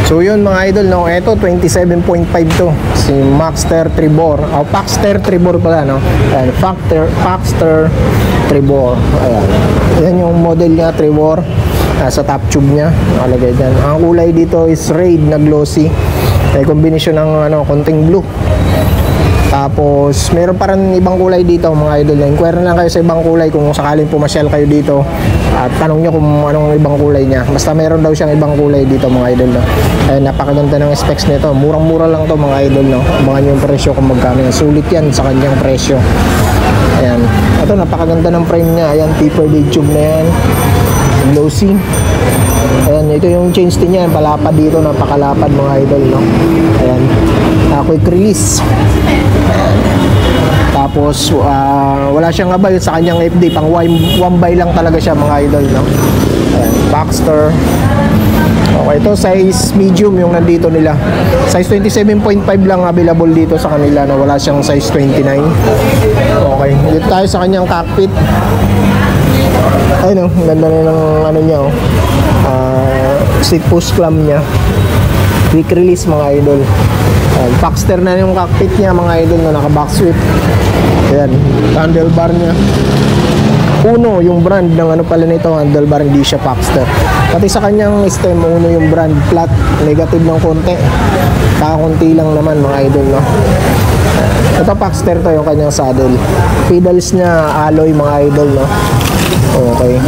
So yun mga idol, no, ito 27.5 to, si Maxter Tribor, Paxter Tribor pala, no, ayan, Paxter Tribor, ayan, yan yung model niya, Tribor, sa top tube niya, nakalagay dyan. Ang kulay dito is Raid na glossy, may kombinasyon ng konting blue. Tapos meron pa rin ibang kulay dito mga idol. Inquire lang kayo sa ibang kulay kung sakaling pumasyal kayo dito at tanong nyo kung anong ibang kulay niya. Basta meron daw siyang ibang kulay dito mga idol, no? Ayan, napakaganda ng specs nito. Murang-mura lang to mga idol, no? Abangan nyo yung presyo kung magkano yan. Sulit yan sa kanyang presyo. Ayan. Ito, napakaganda ng frame niya. Ayan, tapered tube na yan. Glossy. Ayan, ito yung change din niya. Palapad dito, napakalapad mga idol, no? Ayan. Quick release. Tapos wala siyang abay sa kanyang FD, pang one by lang talaga siya mga idol, no? Ayan, Baxter. Okay, ito size medium yung nandito nila. Size 27.5 lang available dito sa kanila, no? Wala siyang size 29. Okay, dito tayo sa kanyang cockpit. Ayun, ganda na ng niya, seat push clamp niya. Quick release mga idol. Baxter na yung cockpit niya mga idol, na naka-box sweep. Ayan, handlebar niya. Uno yung brand ng pala nito, handlebar, hindi siya Baxter. Pati sa kanyang stem, Uno yung brand, flat, negative ng konti. Kakakunti lang naman mga idol, no? Ito Baxter to yung kanyang saddle. Pedals niya alloy mga idol, no? Okay.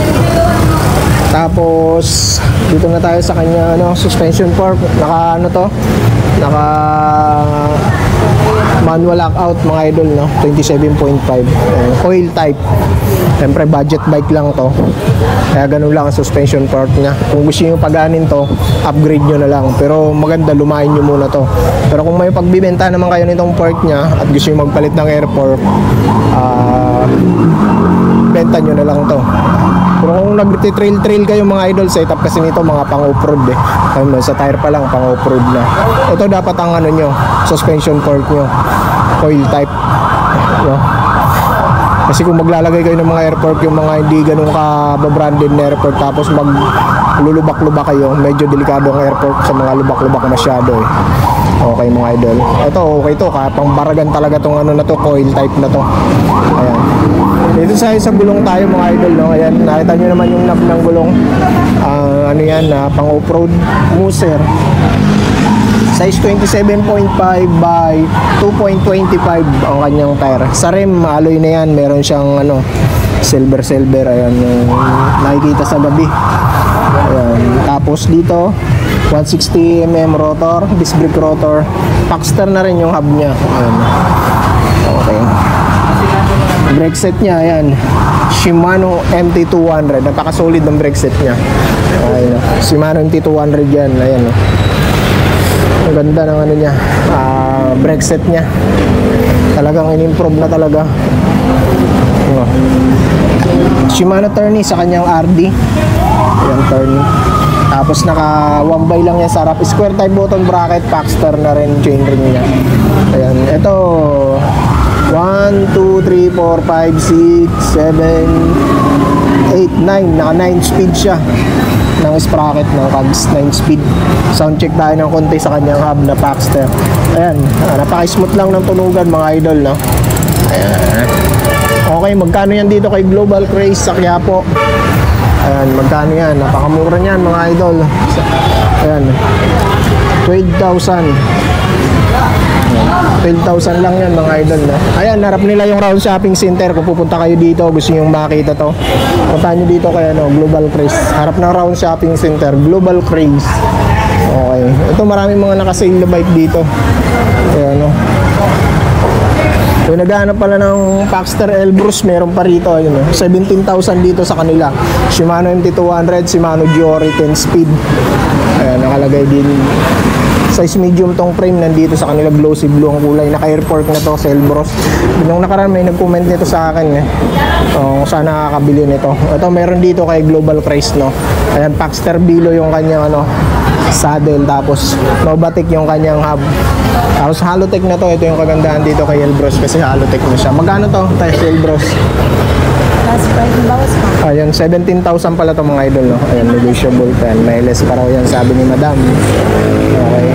Tapos dito na tayo sa kanya suspension fork, naka manual lockout mga idol, no? 27.5. Coil type. Siyempre budget bike lang to, kaya ganun lang ang suspension fork niya. Kung gusto niyo paganin to, upgrade nyo na lang, pero maganda lumayin nyo muna to. Pero kung may pagbibenta naman kayo nitong fork niya at gusto niyo magpalit ng air fork, benta nyo na lang to. Pero kung nag-trail kayo mga idol, setup kasi nito mga pang off-road sa tire pa lang pang off-road na. Ito dapat ang nyo, suspension fork nyo, coil type, no? Kasi kung maglalagay kayo ng mga air fork, yung mga hindi ganun ka-branded na air fork, tapos maglulubak-lubak kayo, medyo delikado ang air fork sa mga lubak-lubak masyado, Okay mga idol, ito okay to, kaya pang baragan talaga tong na to, coil type na to. Ayan. Dito sa gulong tayo mga idol, no? Ayan, nakita nyo naman yung knob ng gulong. Yan, pang off-road Moser. Size 27.5 by 2.25 ang kanyang tire. Sa rim, alloy na yan. Meron siyang silver. Ayan, yung nakikita sa gabi. Ayan. Tapos dito, 160mm rotor, disc brake rotor. Paxter na rin yung hub niya. Ayan. Okay. Brake set niya, ayan, Shimano MT200. Napaka-solid ng brake set niya. Ayan, Shimano MT200 yan. Ayan, ang ganda ng niya, brake set niya. Talagang in-improve na talaga. Shimano Tourney sa kanyang RD. Ayan, Tourney. Tapos naka 1x lang yan sa harap. Square type button bracket, Paxter na rin chainring niya. Ayan, ito 1, 2, 3, 4, 5, 6, 7, 8, 9. Naka 9 speed siya ng sprocket ng cogs, 9 speed. Sound check tayo ng konti sa kanyang hub na Paxter. Ayan, napaka-smooth lang ng tunugan mga idol, no? Ayan. Okay, magkano yan dito kay Global Craze sa Quiapo? Ayan, magkano yan? Napakamura niyan mga idol. Ayan, 12,000. 12,000 lang yan mga idol, no? Ayan, harap nila yung Round Shopping Center. Kung pupunta kayo dito, gusto nyo makita to, punta nyo dito kaya Global Craze. Harap ng Round Shopping Center, Global Craze. Okay, ito maraming mga nakasale na bike dito. Ayan, no? Kung naghahanap pala ng Paxter Elbrus, meron pa rito, ayun, 17,000 dito sa kanila. Shimano MT200, Shimano Giori 10 speed. Ayan, nakalagay din. Size medium tong frame, nandito sa kanila, glossy blue ang kulay. Naka-air fork na to sa Elbrus. Nung nakaraan may nag-comment nito sa akin, saan nakakabili nito. Ito meron dito kay Global Craze, no? Ayan, Paxter Bilo yung kanyang saddle, tapos Novatic yung kanyang hub. Tapos Halotech na to. Ito yung kagandahan dito kay Elbrus kasi Halotech na siya. Magkano to tayo sa Elbrus? Last price ng bawas pa. Ayan, 17,000 pala to mga idol, no? Ayan, negotiable pa yan. May less pa raw yan, sabi ni madam. Okay.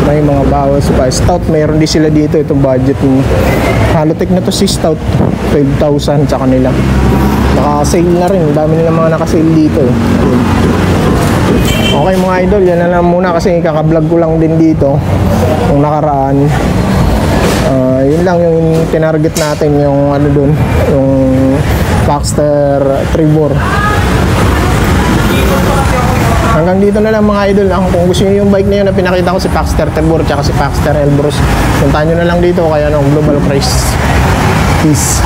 May mga bawas pa. Stout, mayroon din sila dito. Itong budget mo. Halotech na to si Stout. 12,000 sa kanila. Naka-sale na rin. Dami nila mga naka-sale dito. Ayan. Okay mga idol, yan na lang muna kasi kaka-vlog ko lang din dito. Kung nakaraan. Yun lang yung tinarget natin, yung ano dun, yung Baxter Trevor. Hanggang dito na lang mga idol. Kung gusto nyo yung bike na yun na pinakita ko, si Baxter Trevor tsaka si Baxter Elbrus, puntahan nyo na lang dito kaya Global Price. Peace.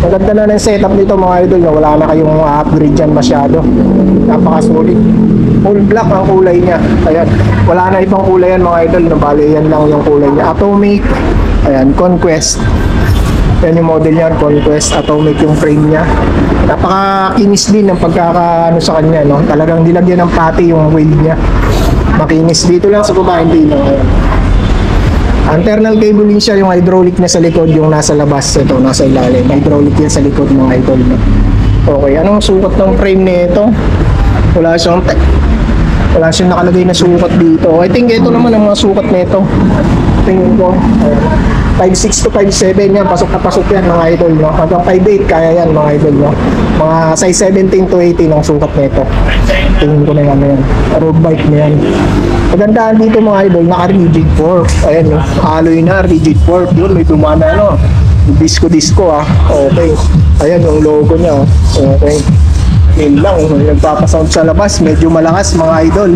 Ang ganda na ng setup nito mga idol, na wala na kayong upgrade dyan masyado. Napakasulit. Full black ang kulay niya. Ayan, wala na ibang kulay yan mga idol, na bali yan lang yung kulay niya. Atomic, ayan, Conquest. Yan yung model niya, Conquest. Atomic yung frame niya. Napakakinis din ng pagkakaano sa kanya, no? Talagang nilagyan ng pati yung wheel niya. Makinis. Dito lang sa baba, hindi no. Ayan. Internal cabling siya, yung hydraulic na sa likod, yung nasa labas, ito, nasa ilalim. Hydraulic yan sa likod ng idol. No? Okay, anong sukat ng frame nito? Wala siyang nakalagay na sukat dito. I think ito naman ang mga sukat nito. Tingin ko, 5'6 to 5'7 yan, pasok na pasok yan mga idol, no? Hanggang 5'8 kaya yan mga idol, no? Mga size 17 to 18 ang sukat nito. Tingin ko na yan, road bike na yan. Magandaan dito mga idol, naka-rigid fork. Ayan, no? Alloy na, rigid fork. Yun, may dumana, no? Disco, okay. Ayan, yung logo niya, okay. Yun lang, nagpapasound sa labas, medyo malakas mga idol.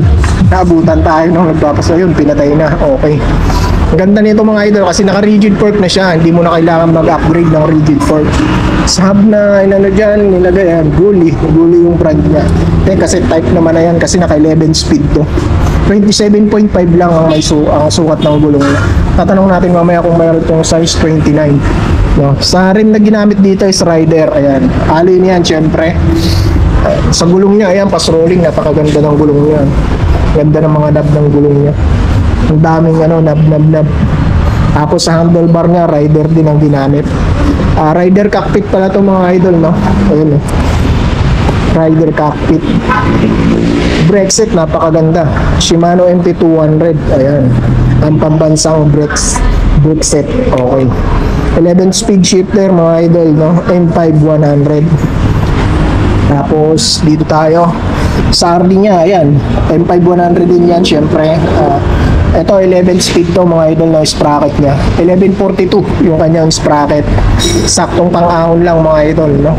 Naabutan tayo nung nagpapasound, yun, pinatay na, okay. Ang ganda nito mga idol kasi naka-rigid fork na siya, hindi mo na kailangan mag-upgrade ng rigid fork. Sa hub na inano dyan, nilagay yan, Gully yung brand niya. Kasi type naman na yan kasi naka 11 speed to. 27.5 lang ang ang sukat ng gulong niya. Tatanong natin mamaya kung mayroon itong size 29. No? Sa rim na ginamit dito is Rider, ayan. Alloy niyan syempre. Sa gulong niya, ayan, pas-rolling, napakaganda ng gulong niya. Ganda ng mga knob ng gulong niya. Ang daming knob. Tapos sa handlebar niya, Rider din ang ginamit. Rider cockpit pala to mga idol, no? Ayun, Rider cockpit. Brake set, napakaganda. Shimano MT200, ayan. Ang pambansang brake set, okay. 11 speed shifter mga idol, no? M5100. Tapos dito tayo sa RD niya, ayan, M5100 din yan syempre. Ito 11 speed to mga idol na sprocket niya. 1142 yung kanyang sprocket. Saktong pang-ahon lang mga idol, no?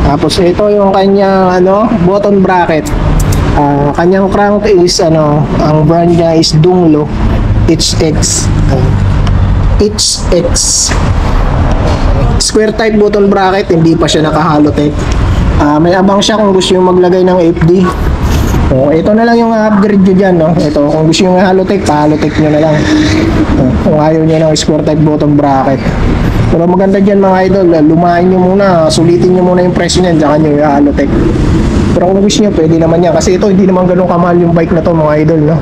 Tapos ito yung kanyang button bracket. Kanyang crank is ang brand niya is Dunglo HX. Square type button bracket, hindi pa siya naka-halotech. May abang siya kung gusto yung maglagay ng FD. Ito na lang yung upgrade nyo dyan, no? Ito, kung gusto yung halotech, pa-halotech nyo na lang. Kung ayaw nyo ng square type button bracket. Pero maganda dyan mga idol, lumahin nyo muna, sulitin nyo muna yung presyo nyan, tsaka nyo yung halotech. Pero kung gusto nyo, pwede naman yan. Kasi ito, hindi naman ganun kamahal yung bike na to mga idol, no?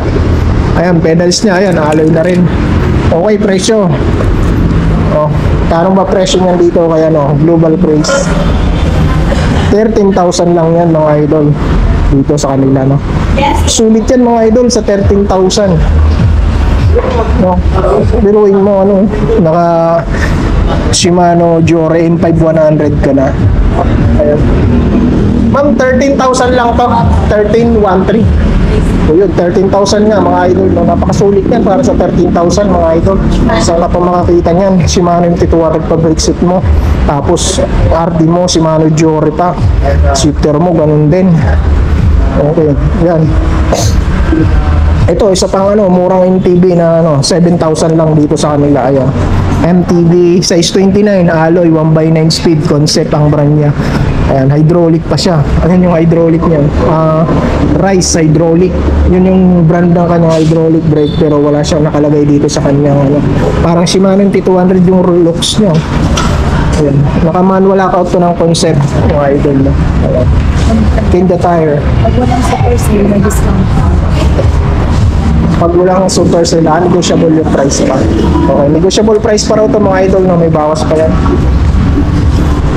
Ayan, pedals niya, ayan, alloy na rin. Okay, presyo. Tarong ba presyo niyan dito kaya global price? 13,000 lang yan mga idol dito sa kanila, no? Sulit yan mga idol sa 13,000. No? Biruin mo naka Shimano Jore N5100 ka na. Ayan. Ma'am, 13,000 lang to. 13,13. So yun, 13,000 nga mga idol, no? Napakasulit yan para sa 13,000 mga idol. Saan ka pa makakita niyan? Shimano MT200 pa brake set mo. Tapos RD mo, Shimano Jore pa. Shifter mo, ganun din. Okay, yan. Ito, isa pang murang MTB na 7,000 lang dito sa kanila. Ayan. MTB size 29, alloy, 1x9 speed, concept ang brand niya. Ayan, hydraulic pa siya. Ayan yung hydraulic niya. Rice hydraulic. Yun yung brand ng kanyang hydraulic brake, pero wala siyang nakalagay dito sa kanyang parang Shimano MT200 yung looks niya. Ayan. Naka-manual lockout to ng concept yung idol na. Ayan. King the tire. Pag walang sa first year, may discount. Pag walang super sila, negotiable yung price pa. Okay, negotiable price pa raw to mga idol, no? May bawas pa yan.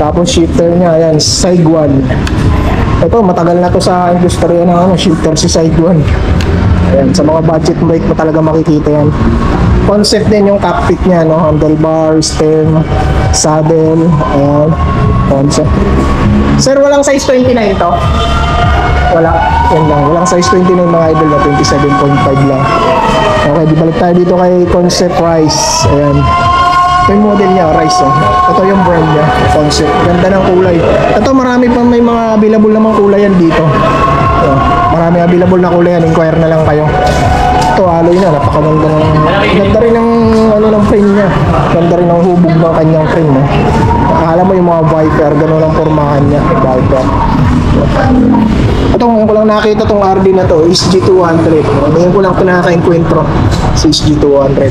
Tapos shifter niya, ayan, side 1. Ito, matagal na to sa industriya ng ano, shifter si side 1. Ayan, sa mga budget bike mo talaga makikita yan. Concept din yung cockpit niya, no? Handlebar, stem, saddle, ayan, concept. Sir, walang size 29 to? Wala, yan lang. Walang size 29 mga idol na 27.5 lang. Okay, di balik tayo dito kay Concept Rise. Ayan. Ito yung model niya, Rise. Oh. Ito yung brand niya, Concept. Ganda ng kulay. Ito, marami pa, may mga available namang kulay yan dito. Ayan. Marami available na kulay yan. Inquire na lang kayo. Ito, alloy na. Napakaganda ng... Ganda rin ng, ano, ng frame niya. Ganda rin ng hubog ng kanyang frame. No? Alam mo yung mga Viper, gano'n ang pormahan niya. Viper. Ito, ngayon ko lang nakita itong RD na to, SG200. Ngayon ko lang pinaka-encuentro sa SG200.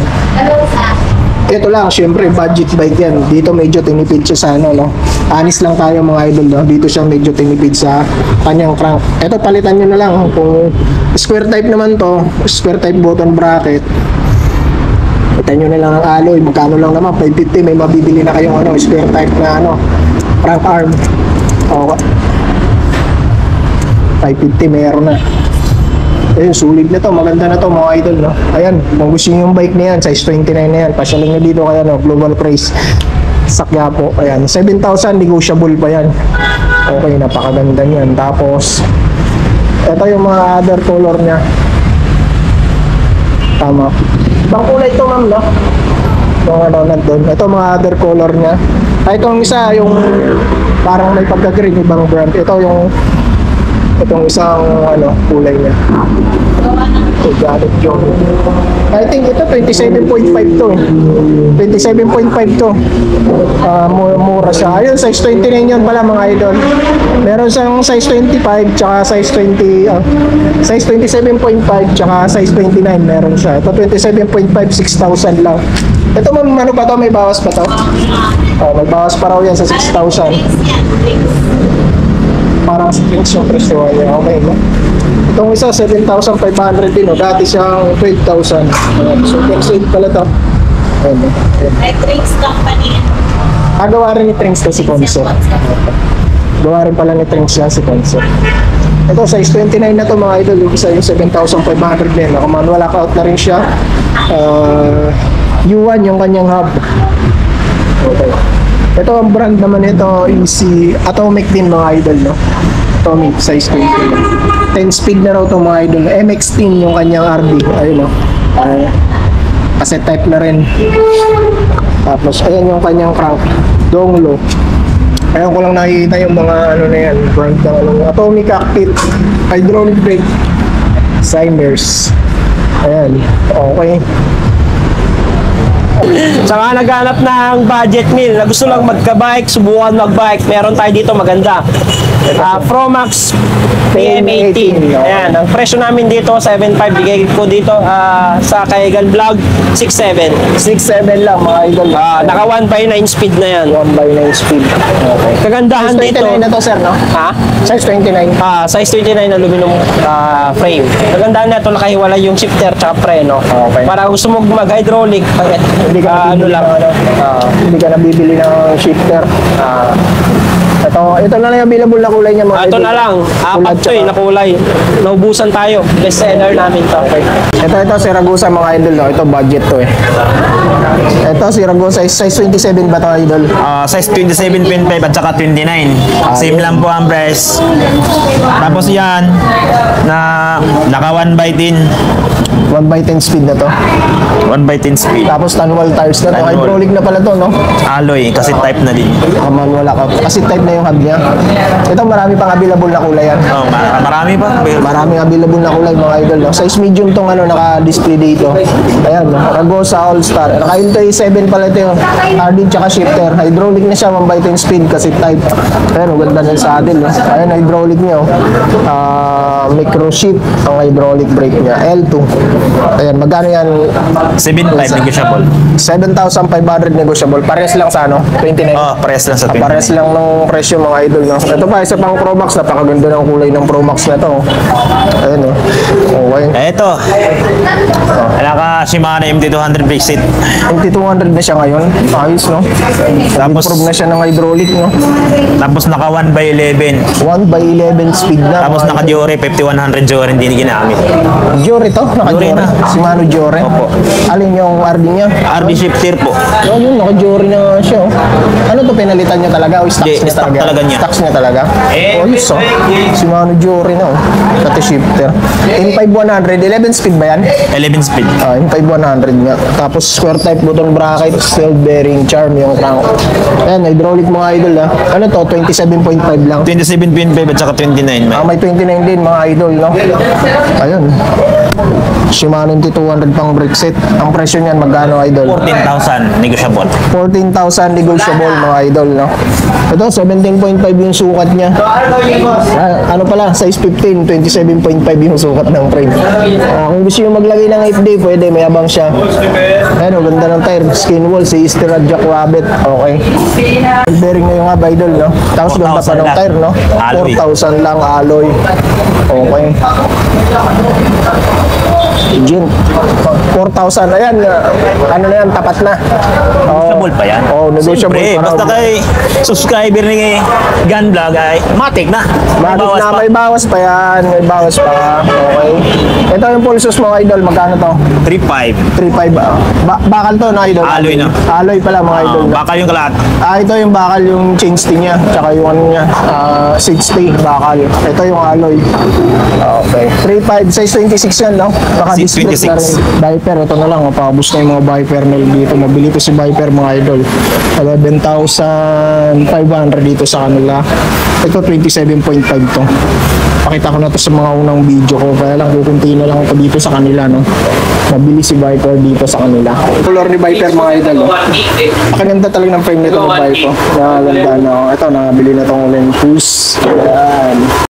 Ito lang, syempre, budget bike yan. Dito medyo tinipid siya sa ano, no? Honest lang tayo mga idol, no? Dito siya medyo tinipid sa kanyang crank. Ito, palitan nyo na lang. Kung square type naman to, square type button bracket, kita nyo na lang ang alloy. Magkano lang naman, 550. May mabibili na kayong ano, square type na ano, crank arm. Okay. 550 meron na. Ayun, sulit na to, maganda na to mga idol, no? Ayan, kung gusto nyo yung bike na yan, size 29 na yan, pasyalan nyo dito kaya, no? Global Price sa Quiapo. Ayan, 7,000, negotiable pa yan. Okay, napakaganda yan. Tapos ito yung mga other color nya. Tama, ibang kulay ito ma'am, no? Yung ano nandun, ito mga other color nya. Ay, itong isa yung parang may pagka-green, ibang brand. Ito yung itong isang ano, kulay niya. I think ito 27.5 to. 27.5 to. Mura siya. Ayun, size 29 yun pala mga idol. Meron siyang size 25 tsaka size 20 size 27.5 tsaka size 29 meron siya. Ito 27.5, 6,000 lang. Ito ma'am, ano pa to? May bawas pa to? May bawas pa raw yan sa 6,000. Parang sa drinks yung presyo niya. Okay, no? Itong isa, 7,500 din, no? Dati siyang 12,000. Super sale pala to. Ayun, May drinks company. gawa rin ni Trinks to si Concept. Gawa rin pala ni Trinks yan si Concept. Ito, size 29 na to mga idol. Yung isa yung 7,500 din. Manual lockout na rin siya. U1 yung kanyang hub. Okay. Ito ang brand naman ito is si Atomic din mga idol, no? Atomic size 20. 10 speed na raw ito mga idol. MX-10 yung kanyang RD. Ayun, no? Cassette type na rin. Tapos ayan yung kanyang crank. Donglo. Ayun ko lang nakikita yung mga ano na yan. Brand ng ano. Atomic cockpit. Hydraulic brake. Simers. Ayan. Okay. Sa mga naghanap ng budget meal na gusto lang magka-bike, subukan mag-bike, meron tayo dito maganda. Promax PM18. Ayan, ang presyo namin dito 7.5, bigay ko dito sa Kayagan Vlog 6.7. 6.7 lang mga idol. Naka 1/9 speed na yan. 1/9 speed. Okay. Kagandahan Size dito. 29 na to sir, no? Ha? Size 29. Size 29 aluminum frame. Kagandahan na ito, nakahiwalay yung shifter tsaka preno. Okay. Para gusto mo mag-hydraulic, Hindi ka ano nabibili lang. ng, hindi ka nabibili ng shifter. Ito na lang yung available na kulay niya mga Ito idol. na lang, apat to na kulay. Naubusan tayo. Best seller namin to. Ito Siragusa mga idol, no? Ito budget to eh. Ito Siragusa size 27 ba to idol? Size 27.5 at saka 29. Same lang po ang price. Tapos yan, naka 1/10. 1/10 speed na to. 1/10 speed. Tapos manual tires na to. Manual. Hydraulic na pala to, no? Alloy, kasi type na din. Manual ako. Kasi type na yung hub niya. Ito marami pang available na kulay yan. Marami pa. Maraming available na kulay mga idol, no? Size medium tong ano naka-display dito. Ayan, no? Ragosa All-Star. Naka-Intoy 7 pala ito yung RD tsaka shifter. Hydraulic na siya 1/10 speed kasi type. Ayan, ganda ng saddle, no? Ayan, hydraulic niya, oh. micro shift ang hydraulic brake niya. L2. Ayan, magkano yan? 7.5 negotiable. 7,500 negotiable. Pares lang sa ano? 29. Oh, press lang sa 29. Pares lang ng presyo mga idol. No? Ito pa, isa pang Pro Max. Napakaganda ng kulay ng Pro Max na to. Ayan o. Okay. Eto. Wala ka Shimano MT200 brake seat. MT200 na siya ngayon. Ayos, no? Tapos- Improve na siya ng hydraulic, no? Tapos naka 1/11. 1/11 speed na. Tapos mga naka idol. Diore 5100 Diore hindi ginamit. Diore to? Diore Naka-Diore? na. Shimano Diore? Opo. Alin yung RD niya? RB shifter po. Oh, yun, naka-Diore na nga siya. Oh. Ano to, pinalitan niya talaga? O stocks Hindi, niya stock talaga? talaga niya. Stocks niya talaga? Oh, yun, so. Shimano Diore na, oh. Pati shifter. M5100, 11 speed ba yan? 11 speed. M5100 nga. Tapos square type button bracket, steel bearing, charm yung crank. Ayan, hydraulic mga idol ha. Ano to, 27.5 lang. 27.5 at saka 29. May 29 din mga idol, no? Ayun. Shimano MT200 pang brake set. Ang presyo niyan magkano, idol? 14,000 negotiable. 14,000 negotiable mga idol, no? Ito, 17.5 yung sukat niya. Ano pala, size 15, 27.5 yung sukat ng frame. Kung gusto nyo maglagay ng 8D, pwede, may abang siya. Ayun, ganda ng tire. Skin wall, si Easter at Jack Rabbit. Okay. Bearing na yung hub, idol, no? Tapos ganda pa 4,000 ng lang. tire, no? Alloy. 4,000 lang, alloy. Okay. Gin. 4,000. Ayan, ano na yan, tapat na. Negotiable pa yan. Oh, negotiable Siyempre, pa. basta kay subscriber ni Gun Vlog ay matik na. May Bakit bawas na pa. may bawas pa yan? May bawas pa. Okay. Ito yung pulsos mga idol. Magkano to? 3.5. 3.5. Bakal to na idol. Alloy na. Alloy pala mga idol. Baka yung kalat. Ito yung bakal yung chain stay niya. Tsaka yung ano niya. Seat stay bakal. Ito yung alloy. Okay. 3.5. Size 26 yan, no? Naka-display Size na rin. 26. Viper. Ito na lang. Mapakabos na yung mga Viper na dito. Mabili to si Viper mga idol. 11,500 dito sa kanila. Ito 27.5 to. Pakita ko na to sa mga unang video ko. Kaya lang kukunti na lang ako dito sa kanila, no? Mabili si Viper dito sa kanila. Color ni Viper mga idol. Pakaganda talaga ng frame nito ng Viper. Nakaganda na. Ito, nabili na tong Olympus. Ayan.